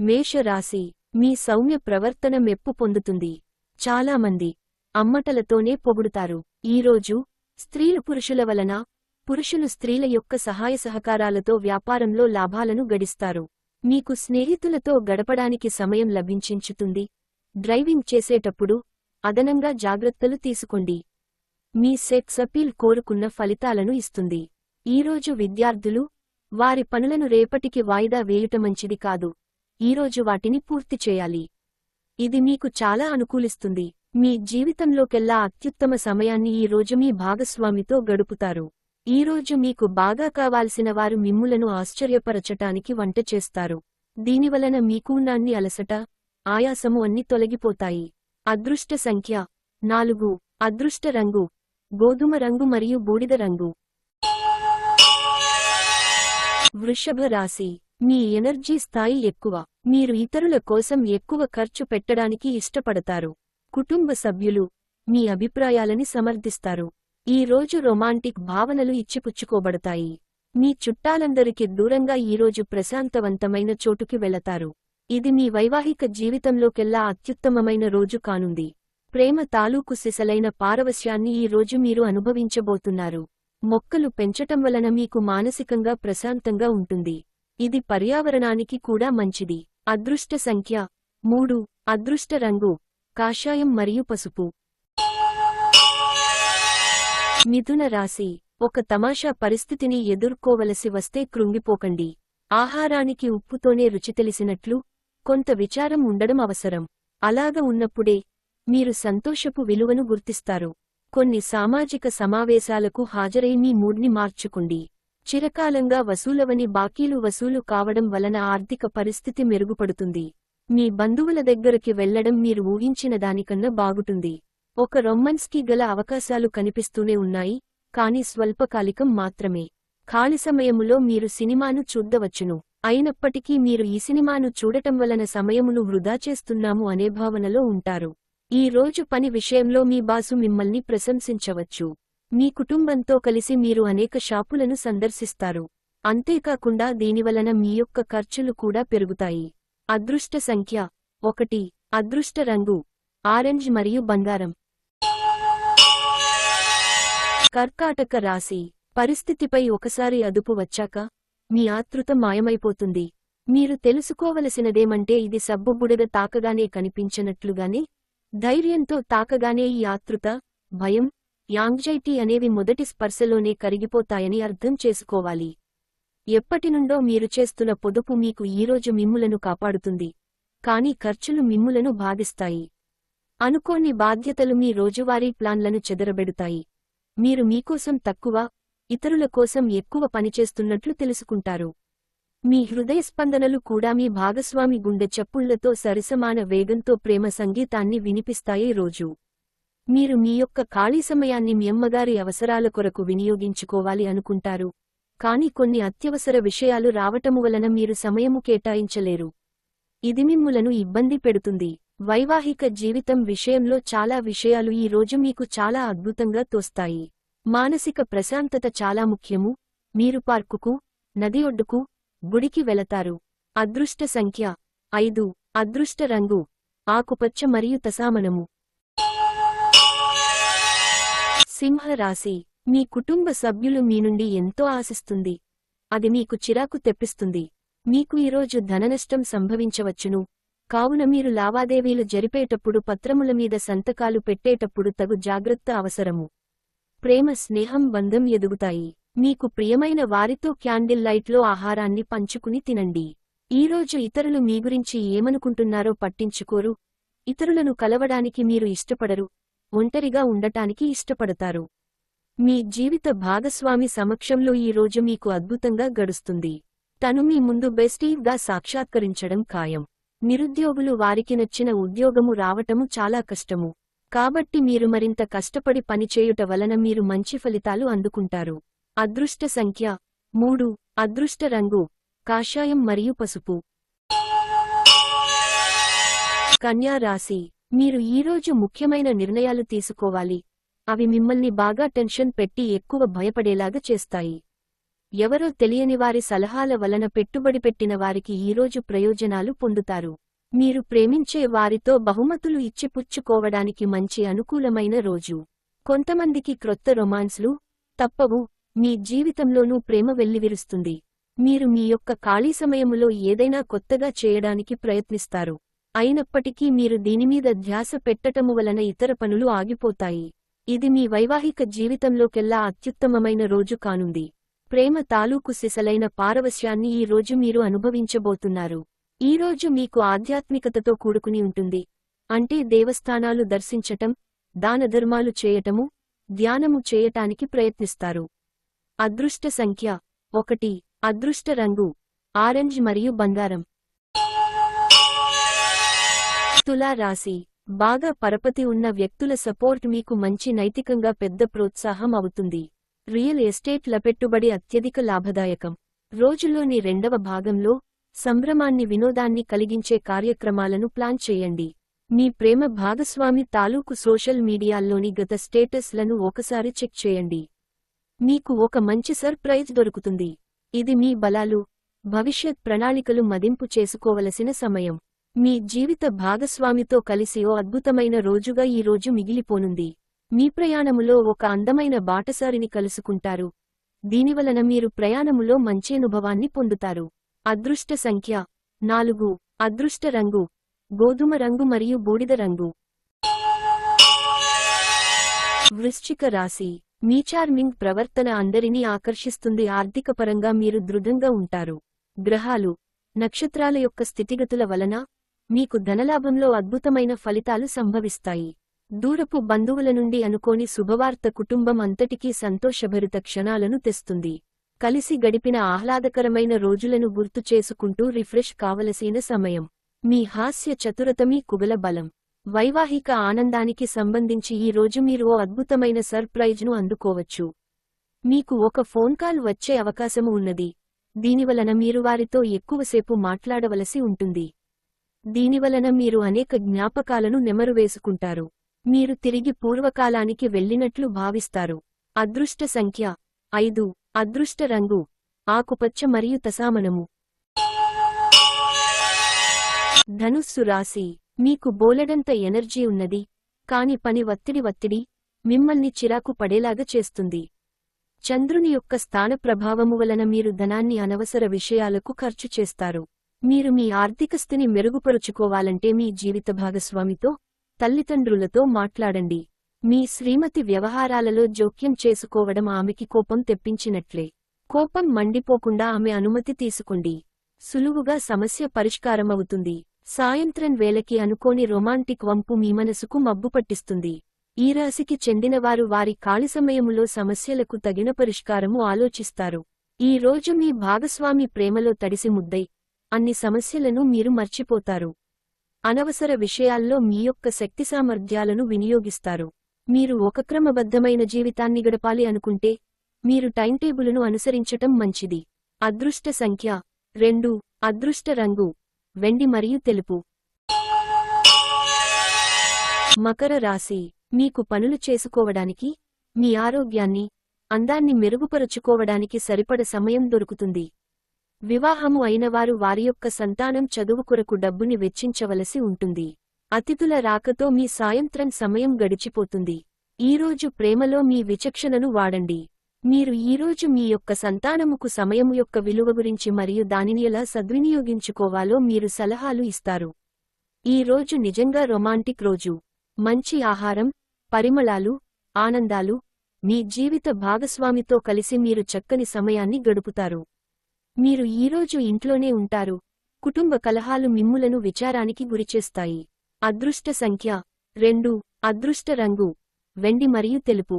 మేషరాశి, మీ సౌమ్య ప్రవర్తన మెప్పు పొందుతుంది. చాలామంది అమ్మటలతోనే పొగుడుతారు. ఈరోజు స్త్రీలు పురుషుల వలన, పురుషులు స్త్రీల యొక్క సహాయ సహకారాలతో వ్యాపారంలో లాభాలను గడిస్తారు. మీకు స్నేహితులతో గడపడానికి సమయం లభించించుతుంది. డ్రైవింగ్ చేసేటప్పుడు అదనంగా జాగ్రత్తలు తీసుకోండి. మీ సెక్స్ అపీల్ కోరుకున్న ఫలితాలను ఇస్తుంది. ఈరోజు విద్యార్థులు వారి పనులను రేపటికి వాయిదా వేయుట మంచిది కాదు. ఈరోజు వాటిని పూర్తి చేయాలి. ఇది మీకు చాలా అనుకూలిస్తుంది. మీ జీవితంలోకెల్లా అత్యుత్తమ సమయాన్ని ఈ రోజు మీ భాగస్వామితో గడుపుతారు. ఈరోజు మీకు బాగా కావాల్సిన వారు మిమ్ములను ఆశ్చర్యపరచటానికి వంట చేస్తారు. దీనివలన మీకు నాన్ని అలసట, ఆయాసము అన్ని తొలగిపోతాయి. అదృష్ట సంఖ్య 4. అదృష్ట రంగు గోధుమ రంగు మరియు బూడిద రంగు. వృషభ రాశి, మీ ఎనర్జీ స్థాయి ఎక్కువ. మీరు ఇతరుల కోసం ఎక్కువ ఖర్చు పెట్టడానికి ఇష్టపడతారు. కుటుంబ సభ్యులు మీ అభిప్రాయాలని సమర్థిస్తారు. ఈ రోజు రొమాంటిక్ భావనలు ఇచ్చిపుచ్చుకోబడతాయి. మీ చుట్టాలందరికి దూరంగా ఈరోజు ప్రశాంతవంతమైన చోటుకి వెళతారు. ఇది మీ వైవాహిక జీవితంలోకెల్లా అత్యుత్తమమైన రోజు కానుంది. ప్రేమ తాలూకు సిసలైన పారవశ్యాన్ని ఈ రోజు మీరు అనుభవించబోతున్నారు. మొక్కలు పెంచటం వలన మీకు మానసికంగా ప్రశాంతంగా ఉంటుంది. ఇది పర్యావరణానికి కూడా మంచిది. అదృష్ట సంఖ్య 3. అదృష్ట రంగు కాషాయం మరియు పసుపు. మిథున రాశి, ఒక తమాషా పరిస్థితిని ఎదుర్కోవలసి వస్తే కృంగిపోకండి. ఆహారానికి ఉప్పుతోనే రుచి తెలిసినట్లు కొంత విచారం ఉండడం అవసరం. అలాగ ఉన్నప్పుడే మీరు సంతోషపు విలువను గుర్తిస్తారు. కొన్ని సామాజిక సమావేశాలకు హాజరై మీ మూడ్ని మార్చుకోండి. చిరకాలంగా వసూలవని బాకీలు వసూలు కావడం వలన ఆర్థిక పరిస్థితి మెరుగుపడుతుంది. మీ బంధువుల దగ్గరికి వెళ్లడం మీరు ఊహించిన దానికన్నా బాగుంటుంది. ఒక రొమాన్స్కి గల అవకాశాలు కనిపిస్తూనే ఉన్నాయి, కానీ స్వల్పకాలికం మాత్రమే. ఖాళీ సమయములో మీరు సినిమాను చూద్దవచ్చును. అయినప్పటికీ మీరు ఈ సినిమాను చూడటం వలన సమయమును వృధా చేస్తున్నాము అనే భావనలో ఉంటారు. ఈ రోజు పని విషయంలో మీ బాసు మిమ్మల్ని ప్రశంసించవచ్చు. మీ కుటుంబంతో కలిసి మీరు అనేక షాపులను సందర్శిస్తారు. అంతేకాకుండా దీనివలన మీ యొక్క ఖర్చులు కూడా పెరుగుతాయి. అదృష్ట సంఖ్య 1. అదృష్ట రంగు ఆరెంజ్ మరియు బంగారం. కర్కాటక రాశి, పరిస్థితిపై ఒకసారి అదుపు వచ్చాక మీ ఆతృత మాయమైపోతుంది. మీరు తెలుసుకోవలసినదేమంటే ఇది సబ్బుబుడగ తాకగానే కనిపించనట్లుగానే, ధైర్యంతో తాకగానే ఈ ఆతృత, భయం, యాంగ్జైటీ అనేవి మొదటి స్పర్శలోనే కరిగిపోతాయని అర్థం చేసుకోవాలి. ఎప్పటినుండో మీరు చేస్తున్న పొదుపు మీకు ఈరోజు మిమ్ములను కాపాడుతుంది. కానీ ఖర్చులు మిమ్ములను బాధిస్తాయి. అనుకోని బాధ్యతలు మీ రోజువారీ ప్లాన్లను చెదరబెడుతాయి. మీరు మీకోసం తక్కువ, ఇతరుల కోసం ఎక్కువ పనిచేస్తున్నట్లు తెలుసుకుంటారు. మీ హృదయ స్పందనలు కూడా మీ భాగస్వామి గుండె చప్పుళ్లతో సరిసమాన వేగంతో ప్రేమ సంగీతాన్ని వినిపిస్తాయి. రోజు మీరు మీ యొక్క ఖాళీ సమయాన్ని మీ అమ్మగారి అవసరాల కొరకు వినియోగించుకోవాలి అనుకుంటారు. కానీ కొన్ని అత్యవసర విషయాలు రావటము వలన మీరు సమయము కేటాయించలేరు. ఇది మిమ్ములను ఇబ్బంది పెడుతుంది. వైవాహిక జీవితం విషయంలో చాలా విషయాలు ఈ రోజు మీకు చాలా అద్భుతంగా తోస్తాయి. మానసిక ప్రశాంతత చాలా ముఖ్యము. మీరు పార్కుకు, నది ఒడ్డుకు, గుడికి వెళతారు. అదృష్ట సంఖ్య 5. అదృష్ట రంగు ఆకుపచ్చ మరియు తసామనము. సింహ రాశి, మీ కుటుంబ సభ్యులు మీ నుండి ఎంతో ఆశిస్తుంది. అది మీకు చిరాకు తెప్పిస్తుంది. మీకు ఈరోజు ధననష్టం సంభవించవచ్చును. కావున మీరు లావాదేవీలు జరిపేటప్పుడు పత్రముల మీద సంతకాలు పెట్టేటప్పుడు తగు జాగ్రత్త అవసరము. ప్రేమ స్నేహం బంధం ఎదుగుతాయి. మీకు ప్రియమైన వారితో క్యాండిల్ లైట్లో ఆహారాన్ని పంచుకుని తినండి. ఈరోజు ఇతరులు మీ గురించి ఏమనుకుంటున్నారో పట్టించుకోరు. ఇతరులను కలవడానికి మీరు ఇష్టపడరు. ఒంటరిగా ఉండటానికి ఇష్టపడతారు. మీ జీవిత భాగస్వామి సమక్షంలో ఈ రోజు మీకు అద్భుతంగా గడుస్తుంది. తను మీ ముందు బెస్టీగా సాక్షాత్కరించడం ఖాయం. నిరుద్యోగులు వారికి నచ్చిన ఉద్యోగము రావటము చాలా కష్టము. కాబట్టి మీరు మరింత కష్టపడి పనిచేయుట వలన మీరు మంచి ఫలితాలు అందుకుంటారు. అదృష్ట సంఖ్య 3. అదృష్ట రంగు కాషాయం మరియు పసుపు. కన్యా రాశి, మీరు ఈరోజు ముఖ్యమైన నిర్ణయాలు తీసుకోవాలి. అవి మిమ్మల్ని బాగా టెన్షన్ పెట్టి ఎక్కువ భయపడేలాగా చేస్తాయి. ఎవరో తెలియని వారి సలహాల వలన పెట్టుబడి పెట్టిన వారికి ఈరోజు ప్రయోజనాలు పొందుతారు. మీరు ప్రేమించే వారితో బహుమతులు ఇచ్చిపుచ్చుకోవడానికి మంచి అనుకూలమైన రోజు. కొంతమందికి క్రొత్త రొమాన్స్లు తప్పవు. మీ జీవితంలోనూ ప్రేమ వెల్లివిరుస్తుంది. మీరు మీ యొక్క ఖాళీ సమయములో ఏదైనా కొత్తగా చేయడానికి ప్రయత్నిస్తారు. అయినప్పటికీ మీరు దీనిమీద ధ్యాస పెట్టటము వలన ఇతర పనులు ఆగిపోతాయి. ఇది మీ వైవాహిక జీవితంలోకెల్లా అత్యుత్తమమైన రోజు కానుంది. ప్రేమ తాలూకు సిసలైన పారవశ్యాన్ని ఈ రోజు మీరు అనుభవించబోతున్నారు. ఈ రోజు మీకు ఆధ్యాత్మికతతో కూడుకుని ఉంటుంది. అంటే దేవస్థానాలు దర్శించటం, దానధర్మాలు చేయటము, ధ్యానము చేయటానికి ప్రయత్నిస్తారు. అదృష్ట సంఖ్య 1. అదృష్ట రంగు ఆరెంజ్ మరియు బంగారం. తులా రాశి. బాగా పరపతి ఉన్న వ్యక్తుల సపోర్ట్ మీకు మంచి నైతికంగా పెద్ద ప్రోత్సాహం అవుతుంది. రియల్ ఎస్టేట్ల పెట్టుబడి అత్యధిక లాభదాయకం. రోజులోని రెండవ భాగంలో సంభ్రమాన్ని వినోదాన్ని కలిగించే కార్యక్రమాలను ప్లాన్ చేయండి. మీ ప్రేమ భాగస్వామి తాలూకు సోషల్ మీడియాల్లోని గత స్టేటస్లను ఒకసారి చెక్ చేయండి. మీకు ఒక మంచి సర్ప్రైజ్ దొరుకుతుంది. ఇది మీ బలాలు, భవిష్యత్ ప్రణాళికలు మదింపు చేసుకోవలసిన సమయం. మీ జీవిత భాగస్వామితో కలిసి ఓ అద్భుతమైన రోజుగా ఈ రోజు మిగిలిపోనుంది. మీ ప్రయాణములో ఒక అందమైన బాటసారిని కలుసుకుంటారు. దీనివలన మీరు ప్రయాణములో మంచి అనుభవాన్ని పొందుతారు. అదృష్ట సంఖ్య 4. అదృష్ట రంగు గోధుమ రంగు మరియు బూడిద రంగు. వృశ్చిక రాశి. మీ చార్మింగ్ ప్రవర్తన అందరినీ ఆకర్షిస్తుంది. ఆర్థికపరంగా మీరు దృఢంగా ఉంటారు. గ్రహాలు, నక్షత్రాల యొక్క స్థితిగతుల వలన మీకు ధనలాభంలో అద్భుతమైన ఫలితాలు సంభవిస్తాయి. దూరపు బంధువుల నుండి అనుకోని శుభవార్త కుటుంబం అంతటికీ సంతోషభరిత క్షణాలను తెస్తుంది. కలిసి గడిపిన ఆహ్లాదకరమైన రోజులను గుర్తు చేసుకుంటూ రిఫ్రెష్ కావలసిన సమయం. మీ హాస్య చతురత మీ కుగల బలం. వైవాహిక ఆనందానికి సంబంధించి ఈ రోజు మీరు ఓ అద్భుతమైన సర్ప్రైజ్ను అందుకోవచ్చు. మీకు ఒక ఫోన్ కాల్ వచ్చే అవకాశము ఉన్నది. దీనివలన మీరు వారితో ఎక్కువసేపు మాట్లాడవలసి ఉంటుంది. దీనివలన మీరు అనేక జ్ఞాపకాలను నెమరువేసుకుంటారు. మీరు తిరిగి పూర్వకాలానికి వెళ్ళినట్లు భావిస్తారు. అదృష్ట సంఖ్య 5. అదృష్ట రంగు ఆకుపచ్చ మరియు తసామనము. ధనుస్సు రాశి. మీకు బోలెడంత ఎనర్జీ ఉన్నది. కాని పని ఒత్తిడి మిమ్మల్ని చిరాకు పడేలాగా చేస్తుంది. చంద్రుని యొక్క స్థాన ప్రభావము వలన మీరు ధనాన్ని అనవసర విషయాలకు ఖర్చు చేస్తారు. మీరు మీ ఆర్థిక స్థితిని మెరుగుపరుచుకోవాలంటే మీ జీవిత భాగస్వామితో, తల్లిదండ్రులతో మాట్లాడండి. మీ శ్రీమతి వ్యవహారాలలో జోక్యం చేసుకోవడం ఆమెకి కోపం తెప్పించినట్లే. కోపం మండిపోకుండా ఆమె అనుమతి తీసుకోండి. సులువుగా సమస్య పరిష్కారమవుతుంది. సాయంత్రం వేళకి అనుకోని రొమాంటిక్ వంపు మీ మనసుకు మబ్బు పట్టిస్తుంది. ఈ రాశికి చెందినవారు వారి ఖాళీ సమయములో సమస్యలకు తగిన పరిష్కారము ఆలోచిస్తారు. ఈ రోజు మీ భాగస్వామి ప్రేమలో తడిసి ముద్దై అన్ని సమస్యలను మీరు మర్చిపోతారు. అనవసర విషయాల్లో మీ యొక్క శక్తి సామర్థ్యాలను వినియోగిస్తారు. మీరు ఒక క్రమబద్ధమైన జీవితాన్ని గడపాలి అనుకుంటే మీరు టైంటేబులును అనుసరించటం మంచిది. అదృష్ట సంఖ్య 2. అదృష్ట రంగు వెండి మరియు తెలుపు. మకర రాశి. మీకు పనులు చేసుకోవడానికి, మీ ఆరోగ్యాన్ని, అందాన్ని మెరుగుపరుచుకోవడానికి సరిపడ సమయం దొరుకుతుంది. వివాహము అయినవారు వారి యొక్క సంతానం చదువు కొరకు డబ్బుని వెచ్చించవలసి ఉంటుంది. అతిథుల రాకతో మీ సాయంత్రం సమయం గడిచిపోతుంది. ఈరోజు ప్రేమలో మీ విచక్షణను వాడండి. మీరు ఈరోజు మీ యొక్క సంతానముకు సమయము యొక్క విలువ గురించి మరియు దానిని ఎలా సద్వినియోగించుకోవాలో మీరు సలహాలు ఇస్తారు. ఈ రోజు నిజంగా రొమాంటిక్ రోజు. మంచి ఆహారం, పరిమళాలు, ఆనందాలు, మీ జీవిత భాగస్వామితో కలిసి మీరు చక్కని సమయాన్ని గడుపుతారు. మీరు ఈరోజు ఇంట్లోనే ఉంటారు. కుటుంబ కలహాలు మిమ్ములను విచారానికి గురిచేస్తాయి. అదృష్ట సంఖ్య 2. అదృష్ట రంగు వెండి మరియు తెలుపు.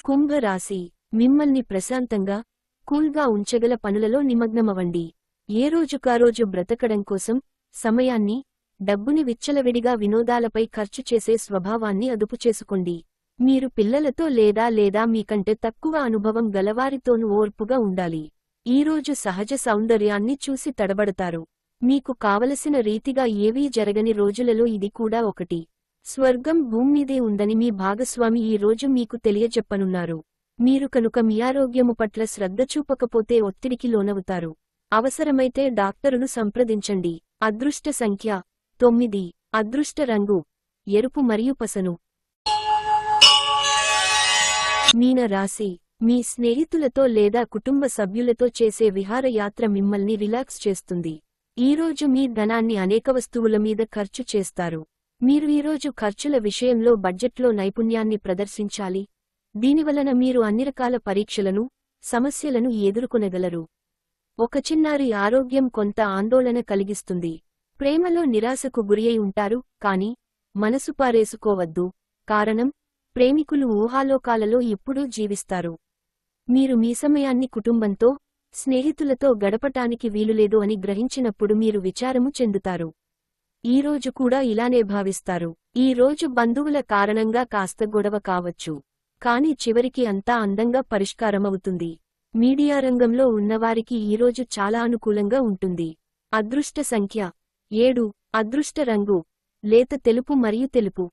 కుంభరాశి. మిమ్మల్ని ప్రశాంతంగా, కూల్గా ఉంచగల పనులలో నిమగ్నమవ్వండి. ఏ రోజుకారోజు బ్రతకడం కోసం సమయాన్ని, డబ్బుని విచ్చలవిడిగా వినోదాలపై ఖర్చు చేసే స్వభావాన్ని అదుపు చేసుకోండి. మీరు పిల్లలతో లేదా మీకంటే తక్కువ అనుభవం గలవారితోనూ ఓర్పుగా ఉండాలి. ఈరోజు సహజ సౌందర్యాన్ని చూసి తడబడతారు. మీకు కావలసిన రీతిగా ఏవీ జరగని రోజులలో ఇది కూడా ఒకటి. స్వర్గం భూమ్మీదే ఉందని మీ భాగస్వామి ఈ రోజు మీకు తెలియజెప్పనున్నారు. మీరు కనుక మీ ఆరోగ్యము పట్ల శ్రద్ధ చూపకపోతే ఒత్తిడికి లోనవుతారు. అవసరమైతే డాక్టరును సంప్రదించండి. అదృష్ట సంఖ్య 9. అదృష్ట రంగు ఎరుపు మరియు పసను. మీన రాశి. మీ స్నేహితులతో లేదా కుటుంబ సభ్యులతో చేసే విహారయాత్ర మిమ్మల్ని రిలాక్స్ చేస్తుంది. ఈరోజు మీ ధనాన్ని అనేక వస్తువుల మీద ఖర్చు చేస్తారు. మీరు ఈరోజు ఖర్చుల విషయంలో బడ్జెట్లో నైపుణ్యాన్ని ప్రదర్శించాలి. దీనివలన మీరు అన్ని రకాల పరీక్షలను, సమస్యలను ఎదుర్కొనగలరు. ఒక చిన్నారి ఆరోగ్యం కొంత ఆందోళన కలిగిస్తుంది. ప్రేమలో నిరాశకు గురియై ఉంటారు, కాని మనసు పారేసుకోవద్దు. కారణం, ప్రేమికులు ఊహాలోకాలలో ఎప్పుడూ జీవిస్తారు. మీరు మీ సమయాన్ని కుటుంబంతో, స్నేహితులతో గడపటానికి వీలులేదు అని గ్రహించినప్పుడు మీరు విచారము చెందుతారు. ఈరోజు కూడా ఇలానే భావిస్తారు. ఈ రోజు బంధువుల కారణంగా కాస్త గొడవ కావచ్చు, కాని చివరికి అంతా అందంగా పరిష్కారమవుతుంది. మీడియా రంగంలో ఉన్నవారికి ఈరోజు చాలా అనుకూలంగా ఉంటుంది. అదృష్ట సంఖ్య 7. అదృష్ట రంగు లేత తెలుపు మరియు తెలుపు.